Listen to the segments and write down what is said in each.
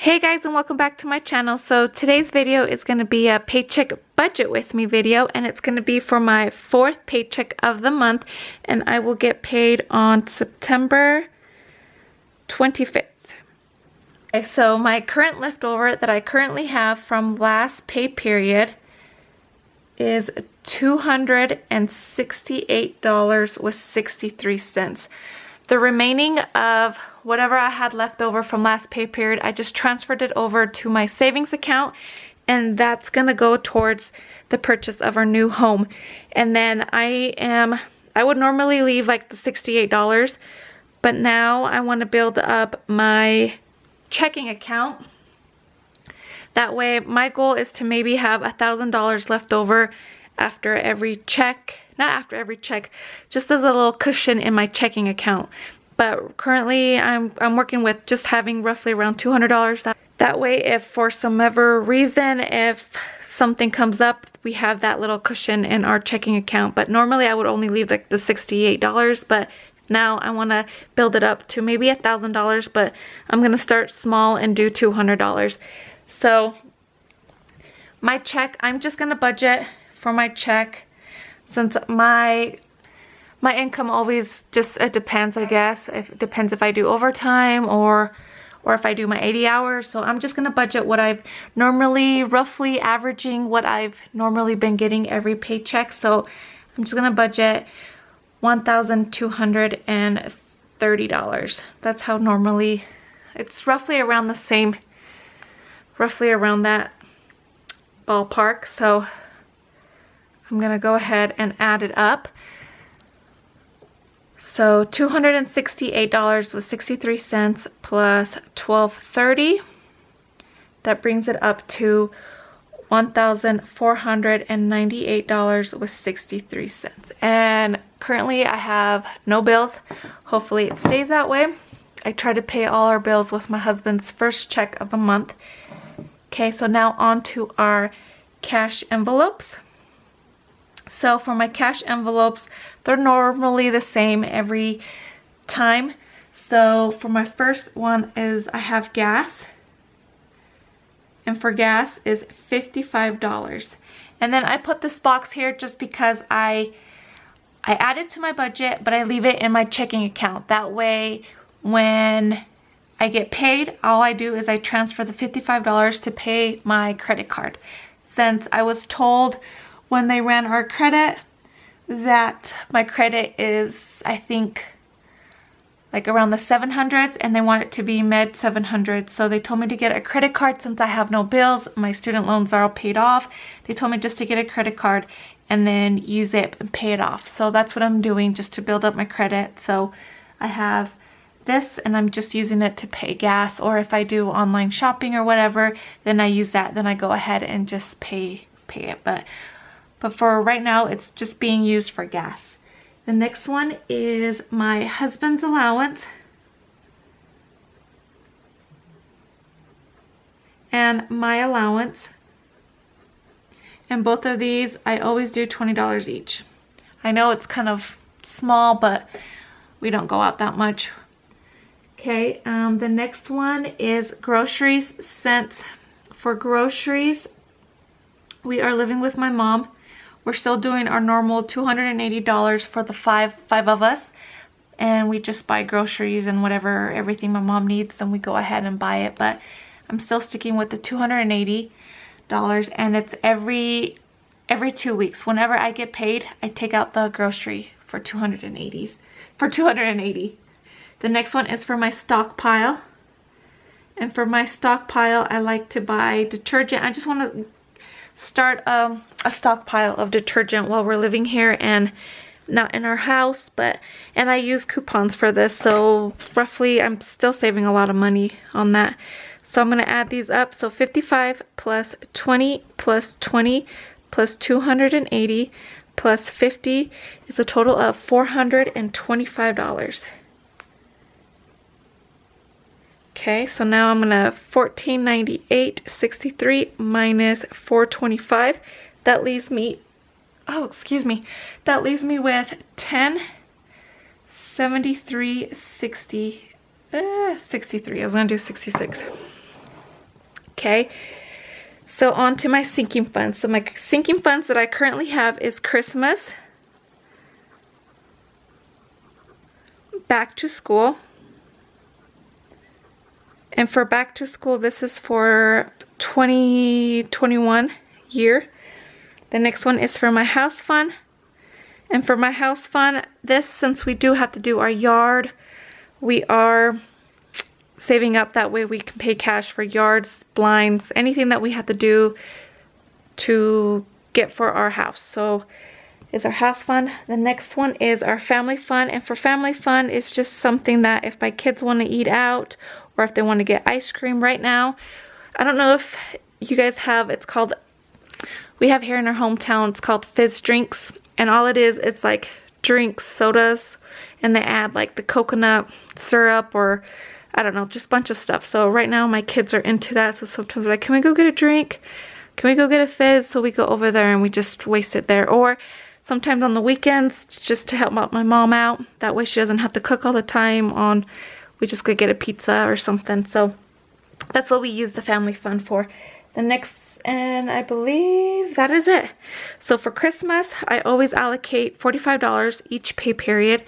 Hey guys, and welcome back to my channel. So today's video is going to be a paycheck budget with me video, and it's going to be for my 4th paycheck of the month, and I will get paid on September 25th. Okay, so my current leftover that I currently have from last pay period is $268.63. The remaining of whatever I had left over from last pay period, I just transferred it over to my savings account, and that's gonna go towards the purchase of our new home. And then I would normally leave like the $68, but now I want to build up my checking account. That way my goal is to maybe have $1,000 left over after every check. Not after every check, just as a little cushion in my checking account. But currently I'm working with just having roughly around $200. That way, if for some ever reason, if something comes up, we have that little cushion in our checking account. But normally I would only leave like the $68, but now I want to build it up to maybe $1,000, but I'm going to start small and do $200. So my check, I'm just going to budget for my check. Since my income always just, it depends, I guess. It depends if I do overtime or if I do my 80 hours. So I'm just going to budget what I've normally, roughly averaging what I've normally been getting every paycheck. So I'm just going to budget $1,230. That's how normally, it's roughly around the same, roughly around that ballpark. So I'm going to go ahead and add it up. So $268.63 plus $12.30. That brings it up to $1,498.63. And currently I have no bills. Hopefully it stays that way. I try to pay all our bills with my husband's first check of the month. Okay, so now on to our cash envelopes. So for my cash envelopes, they're normally the same every time. So for my first one is I have gas. And for gas is $55. And then I put this box here just because I add it to my budget, but I leave it in my checking account. That way when I get paid, all I do is I transfer the $55 to pay my credit card. Since I was told when they ran our credit that my credit is, I think, like around the 700s, and they want it to be mid 700s. So they told me to get a credit card since I have no bills. My student loans are all paid off. They told me just to get a credit card and then use it and pay it off. So that's what I'm doing, just to build up my credit. So I have this, and I'm just using it to pay gas, or if I do online shopping or whatever, then I use that. Then I go ahead and just pay it. But for right now, it's just being used for gas. The next one is my husband's allowance. And my allowance. And both of these, I always do $20 each. I know it's kind of small, but we don't go out that much. Okay, the next one is groceries. Since for groceries, we are living with my mom. We're still doing our normal $280 for the five of us, and we just buy groceries and whatever, everything my mom needs, then we go ahead and buy it. But I'm still sticking with the $280, and it's every 2 weeks. Whenever I get paid, I take out the grocery for $280. The next one is for my stockpile. And for my stockpile, I like to buy detergent. I just want to start a stockpile of detergent while we're living here and not in our house, and I use coupons for this, so roughly I'm still saving a lot of money on that. So I'm going to add these up. So 55 plus 20 plus 20 plus 280 plus 50 is a total of $425. Okay, so now I'm gonna $1,498.63 minus $425. That leaves me, that leaves me with $1,073.63. I was gonna do 66. Okay, so on to my sinking funds. So my sinking funds that I currently have is Christmas, back to school, and for back to school, this is for 2021 year. The next one is for my house fund. And for my house fund, this, since we do have to do our yard, we are saving up, that way we can pay cash for yards, blinds, anything that we have to do to get for our house. So is our house fund. The next one is our family fund, and for family fund, it's just something that if my kids want to eat out or if they want to get ice cream right now. I don't know if you guys have, it's called, we have here in our hometown, it's called fizz drinks, and all it is, it's like drinks, sodas, and they add like the coconut syrup or I don't know, just a bunch of stuff. So right now my kids are into that, so sometimes they're like, can we go get a drink? Can we go get a fizz? So we go over there and we just waste it there. Or sometimes on the weekends, just to help my mom out. That way she doesn't have to cook all the time. We just go get a pizza or something. So that's what we use the family fund for. The next, and I believe that is it. So for Christmas, I always allocate $45 each pay period.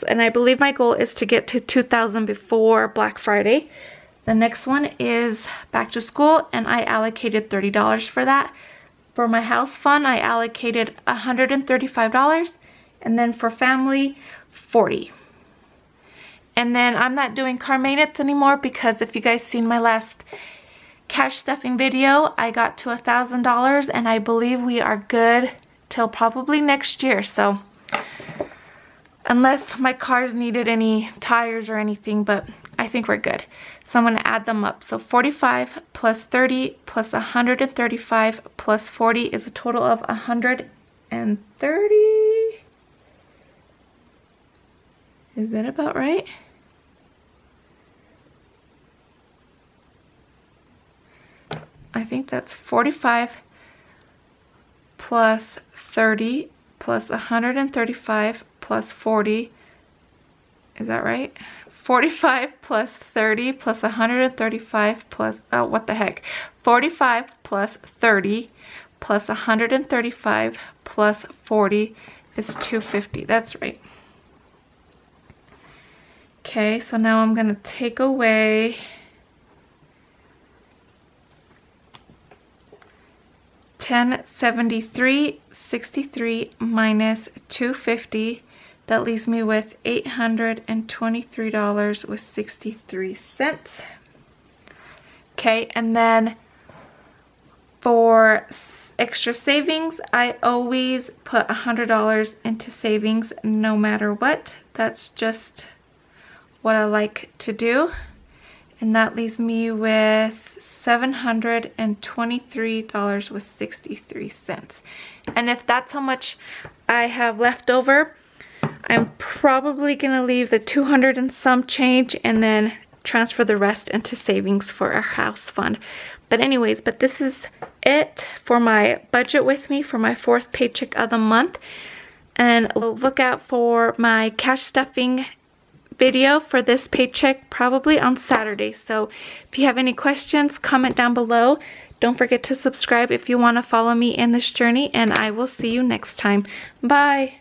And I believe my goal is to get to $2,000 before Black Friday. The next one is back to school, and I allocated $30 for that. For my house fund, I allocated $135, and then for family, $40. And then I'm not doing car maintenance anymore because if you guys seen my last cash stuffing video, I got to $1,000, and I believe we are good till probably next year. So unless my cars needed any tires or anything, but I think we're good. So I'm going to add them up. So 45 plus 30 plus 135 plus 40 is a total of 130. Is that about right? I think that's 45 plus 30 plus 135 plus 40. Is that right? 45 plus 30 plus 135 plus, oh, what the heck? 45 plus 30 plus 135 plus 40 is 250. That's right. Okay, so now I'm going to take away $1,073.63 minus $250. That leaves me with $823.63. Okay, and then for extra savings, I always put $100 into savings no matter what. That's just what I like to do. And that leaves me with $723.63. And if that's how much I have left over, I'm probably going to leave the 200 and some change and then transfer the rest into savings for our house fund. But anyways, this is it for my budget with me for my 4th paycheck of the month. And look out for my cash stuffing video for this paycheck probably on Saturday. So if you have any questions, comment down below. Don't forget to subscribe if you want to follow me in this journey, and I will see you next time. Bye.